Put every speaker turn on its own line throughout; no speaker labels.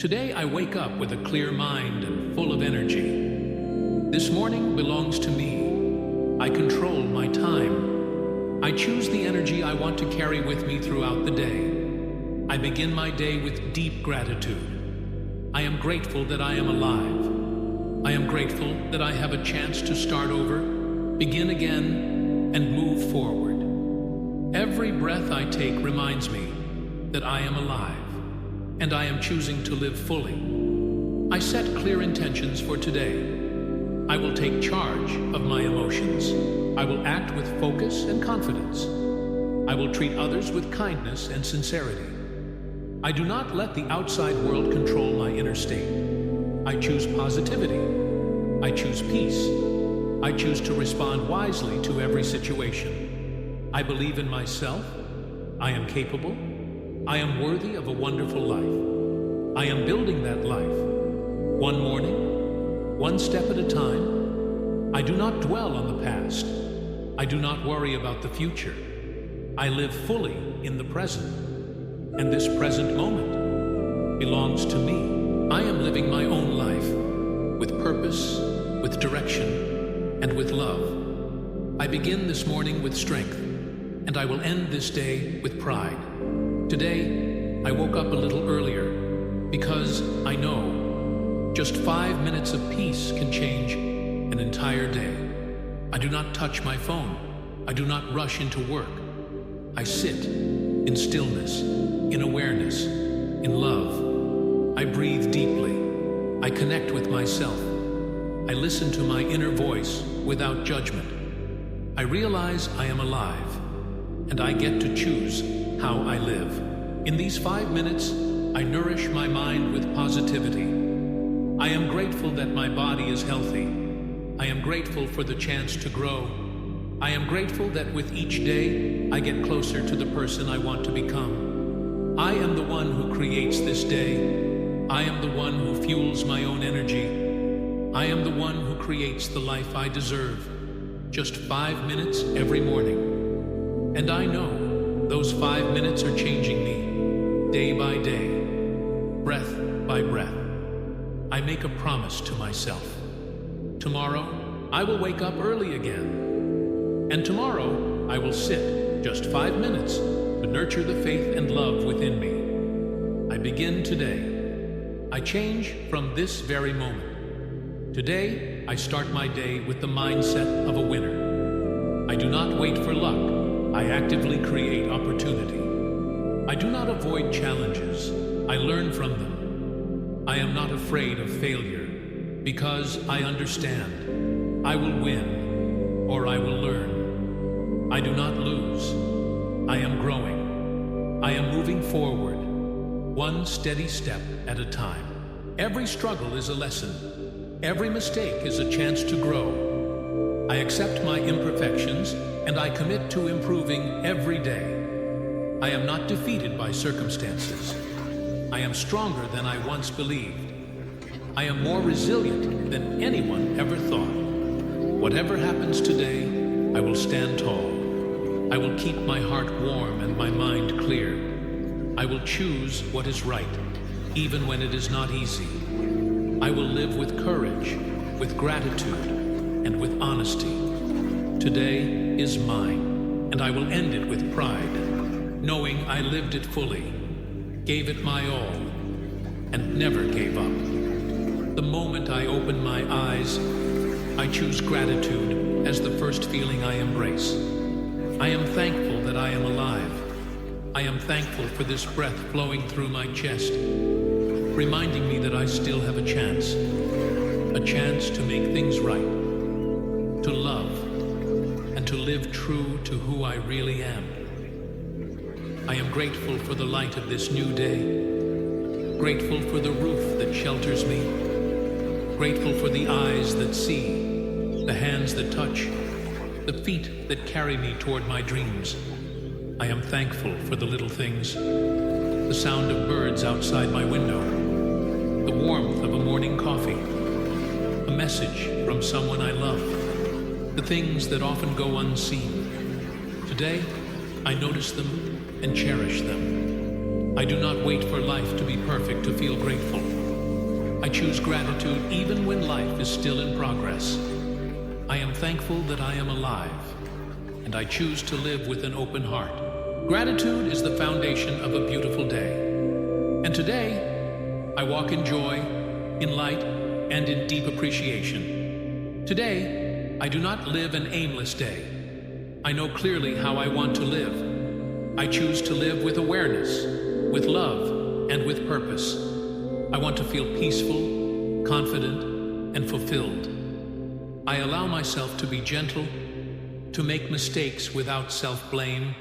Today I wake up with a clear mind and full of energy. This morning belongs to me. I control my time. I choose the energy I want to carry with me throughout the day. I begin my day with deep gratitude. I am grateful that I am alive. I am grateful that I have a chance to start over, begin again, and move forward. Every breath I take reminds me that I am alive, and I am choosing to live fully. I set clear intentions for today. I will take charge of my emotions. I will act with focus and confidence. I will treat others with kindness and sincerity. I do not let the outside world control my inner state. I choose positivity. I choose peace. I choose to respond wisely to every situation. I believe in myself. I am capable. I am worthy of a wonderful life. I am building that life. One morning, one step at a time. I do not dwell on the past. I do not worry about the future. I live fully in the present. And this present moment belongs to me. I am living my own life with purpose, with direction, and with love. I begin this morning with strength, and I will end this day with pride. Today, I woke up a little earlier because I know just 5 minutes of peace can change an entire day. I do not touch my phone. I do not rush into work. I sit in stillness, in awareness, in love. I breathe deeply. I connect with myself. I listen to my inner voice without judgment. I realize I am alive, and I get to choose how I live. In these 5 minutes, I nourish my mind with positivity. I am grateful that my body is healthy. I am grateful for the chance to grow. I am grateful that with each day, I get closer to the person I want to become. I am the one who creates this day. I am the one who fuels my own energy. I am the one who creates the life I deserve. Just 5 minutes every morning. And I know those 5 minutes are changing me, day by day, breath by breath. I make a promise to myself. Tomorrow, I will wake up early again. And tomorrow, I will sit just 5 minutes to nurture the faith and love within me. I begin today. I change from this very moment. Today, I start my day with the mindset of a winner. I do not wait for luck. I actively create opportunity. I do not avoid challenges. I learn from them. I am not afraid of failure because I understand. I will win or I will learn. I do not lose. I am growing. I am moving forward, one steady step at a time. Every struggle is a lesson. Every mistake is a chance to grow. I accept my imperfections and I commit to improving every day. I am not defeated by circumstances. I am stronger than I once believed. I am more resilient than anyone ever thought. Whatever happens today, I will stand tall. I will keep my heart warm and my mind clear. I will choose what is right, even when it is not easy. I will live with courage, with gratitude, and with honesty. Today is mine, and I will end it with pride, knowing I lived it fully, gave it my all, and never gave up. The moment I open my eyes, I choose gratitude as the first feeling I embrace. I am thankful that I am alive. I am thankful for this breath flowing through my chest, reminding me that I still have a chance to make things right, to love, and to live true to who I really am. I am grateful for the light of this new day, grateful for the roof that shelters me, grateful for the eyes that see, the hands that touch, the feet that carry me toward my dreams. I am thankful for the little things, the sound of birds outside my window, the warmth of a morning coffee, a message from someone I love, the things that often go unseen. Today, I notice them and cherish them. I do not wait for life to be perfect to feel grateful. I choose gratitude even when life is still in progress. I am thankful that I am alive, and I choose to live with an open heart. Gratitude is the foundation of a beautiful day. And today, I walk in joy, in light, and in deep appreciation. Today, I do not live an aimless day. I know clearly how I want to live. I choose to live with awareness, with love, and with purpose. I want to feel peaceful, confident, and fulfilled. I allow myself to be gentle, to make mistakes without self-blame,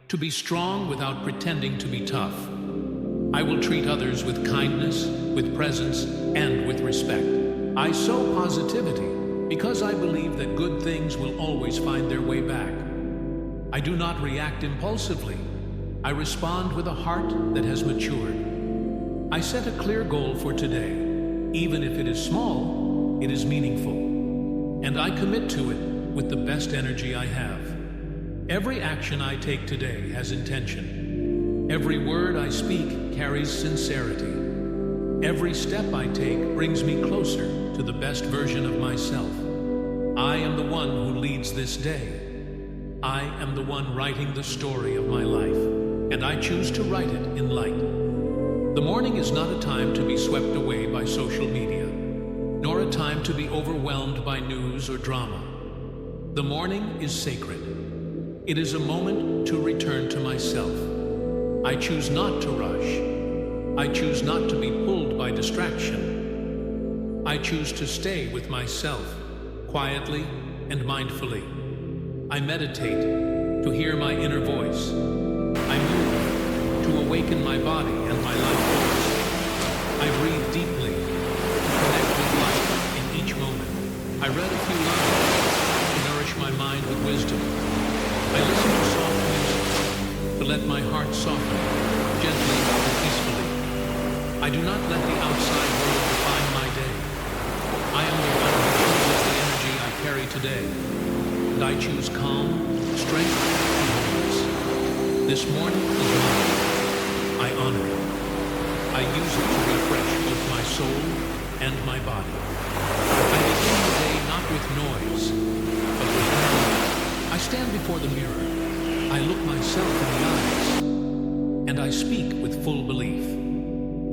to be strong without pretending to be tough. I will treat others with kindness, with presence, and with respect. I sow positivity because I believe that good things will always find their way back. I do not react impulsively. I respond with a heart that has matured. I set a clear goal for today. Even if it is small, it is meaningful. And I commit to it with the best energy I have. Every action I take today has intention. Every word I speak carries sincerity. Every step I take brings me closer to the best version of myself. I am the one who leads this day. I am the one writing the story of my life, and I choose to write it in light. The morning is not a time to be swept away by social media, nor a time to be overwhelmed by news or drama. The morning is sacred. It is a moment to return to myself. I choose not to rush. I choose not to be pulled by distraction. I choose to stay with myself, quietly and mindfully. I meditate to hear my inner voice. I move to awaken my body and my life force. I breathe deeply to connect with life in each moment. I read a few lines to nourish my mind with wisdom. I listen to soft music to let my heart soften, gently and peacefully. I do not let the outside world define my day. I am the one who chooses the energy I carry today, and I choose calm, strength, and wholeness. This morning is mine. I honor it. I use it to refresh both my soul and my body. I begin the day not with noise, but with harmony. I stand before the mirror. I look myself in the eyes, and I speak with full belief.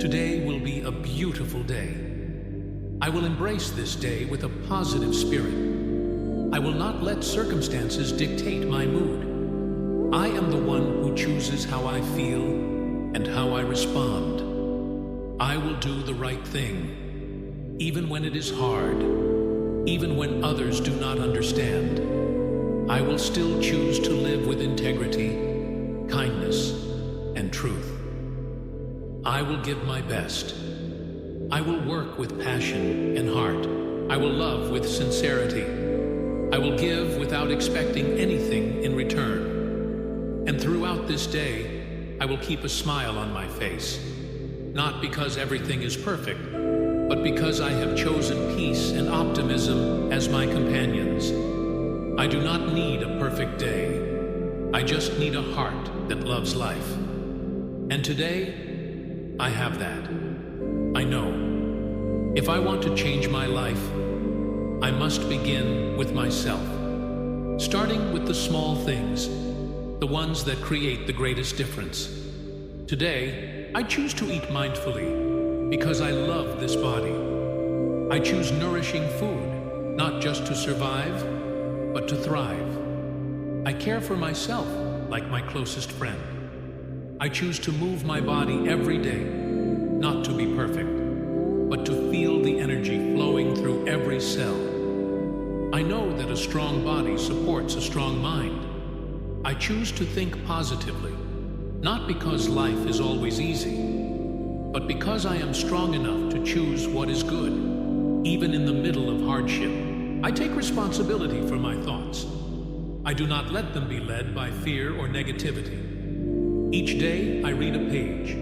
Today will be a beautiful day. I will embrace this day with a positive spirit. I will not let circumstances dictate my mood. I am the one who chooses how I feel and how I respond. I will do the right thing, even when it is hard, even when others do not understand. I will still choose to live with integrity, kindness, and truth. I will give my best. I will work with passion and heart. I will love with sincerity. I will give without expecting anything in return. And throughout this day, I will keep a smile on my face, not because everything is perfect, but because I have chosen peace and optimism as my companions. I do not need a perfect day. I just need a heart that loves life. And today, I have that. I know. If I want to change my life, I must begin with myself. Starting with the small things, the ones that create the greatest difference. Today, I choose to eat mindfully because I love this body. I choose nourishing food, not just to survive, but to thrive. I care for myself like my closest friend. I choose to move my body every day, not to be perfect, but to feel the energy flowing through every cell. I know that a strong body supports a strong mind. I choose to think positively, not because life is always easy, but because I am strong enough to choose what is good, even in the middle of hardship. I take responsibility for my thoughts. I do not let them be led by fear or negativity. Each day, I read a page.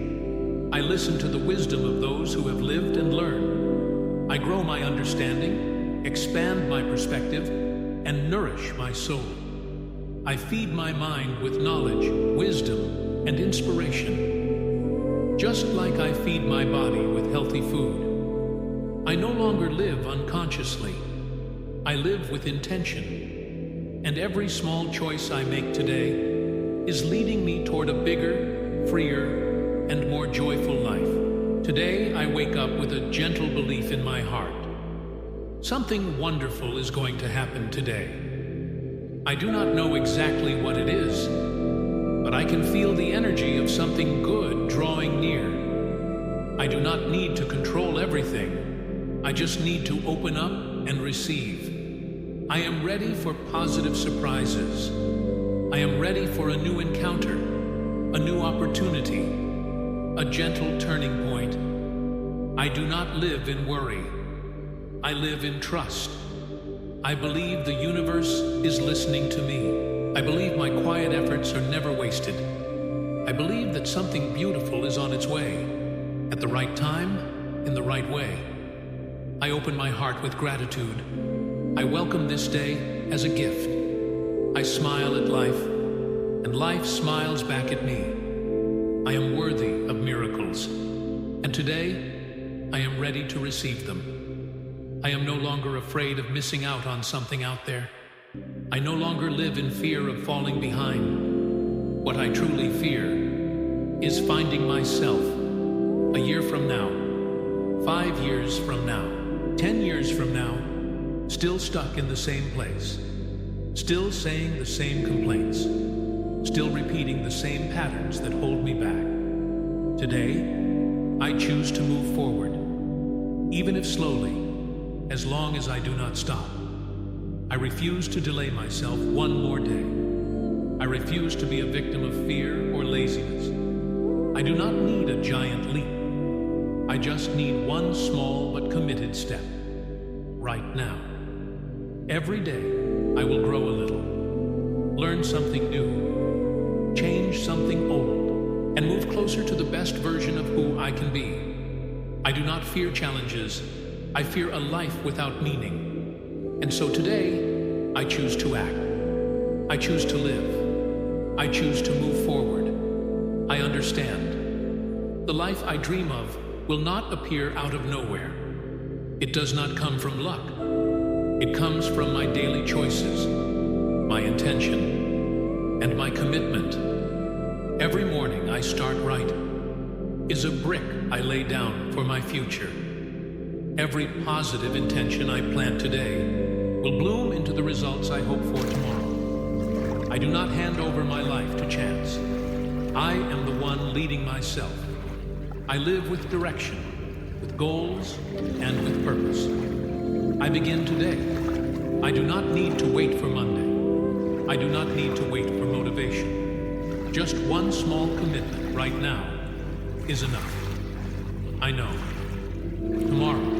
I listen to the wisdom of those who have lived and learned. I grow my understanding, expand my perspective, and nourish my soul. I feed my mind with knowledge, wisdom, and inspiration. Just like I feed my body with healthy food, no longer live unconsciously. I live with intention. And every small choice I make today is leading me toward a bigger, freer, and more joyful life. Today, I wake up with a gentle belief in my heart. Something wonderful is going to happen today. I do not know exactly what it is, but I can feel the energy of something good drawing near. I do not need to control everything. I just need to open up and receive. I am ready for positive surprises. I am ready for a new encounter, a new opportunity, a gentle turning point. I do not live in worry. I live in trust. I believe the universe is listening to me. I believe my quiet efforts are never wasted. I believe that something beautiful is on its way, at the right time, in the right way. I open my heart with gratitude. I welcome this day as a gift. I smile at life, and life smiles back at me. I am worthy of miracles, and today I am ready to receive them. I am no longer afraid of missing out on something out there. I no longer live in fear of falling behind. What I truly fear is finding myself a year from now, 5 years from now, 10 years from now, still stuck in the same place, still saying the same complaints, still repeating the same patterns that hold me back. Today, I choose to move forward, even if slowly, as long as I do not stop. I refuse to delay myself one more day. I refuse to be a victim of fear or laziness. I do not need a giant leap. I just need one small but committed step, right now. Every day, I will grow a little, learn something new, change something old, and move closer to the best version of who I can be. I do not fear challenges. I fear a life without meaning. And so today, I choose to act. I choose to live. I choose to move forward. I understand. The life I dream of will not appear out of nowhere. It does not come from luck. It comes from my daily choices, my intention, and my commitment. Every morning I start right is a brick I lay down for my future. Every positive intention I plant today will bloom into the results I hope for tomorrow. I do not hand over my life to chance. I am the one leading myself. I live with direction, with goals, and with purpose. I begin today. I do not need to wait for Monday. I do not need to wait for motivation. Just one small commitment right now is enough. I know. Tomorrow,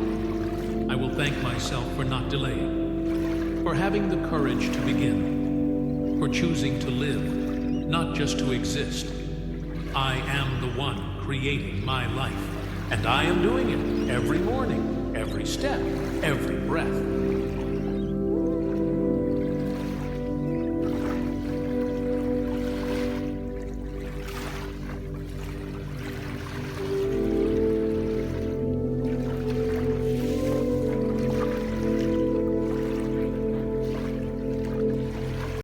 I will thank myself for not delaying, for having the courage to begin, for choosing to live, not just to exist. I am the one creating my life, and I am doing it every morning, every step, every breath.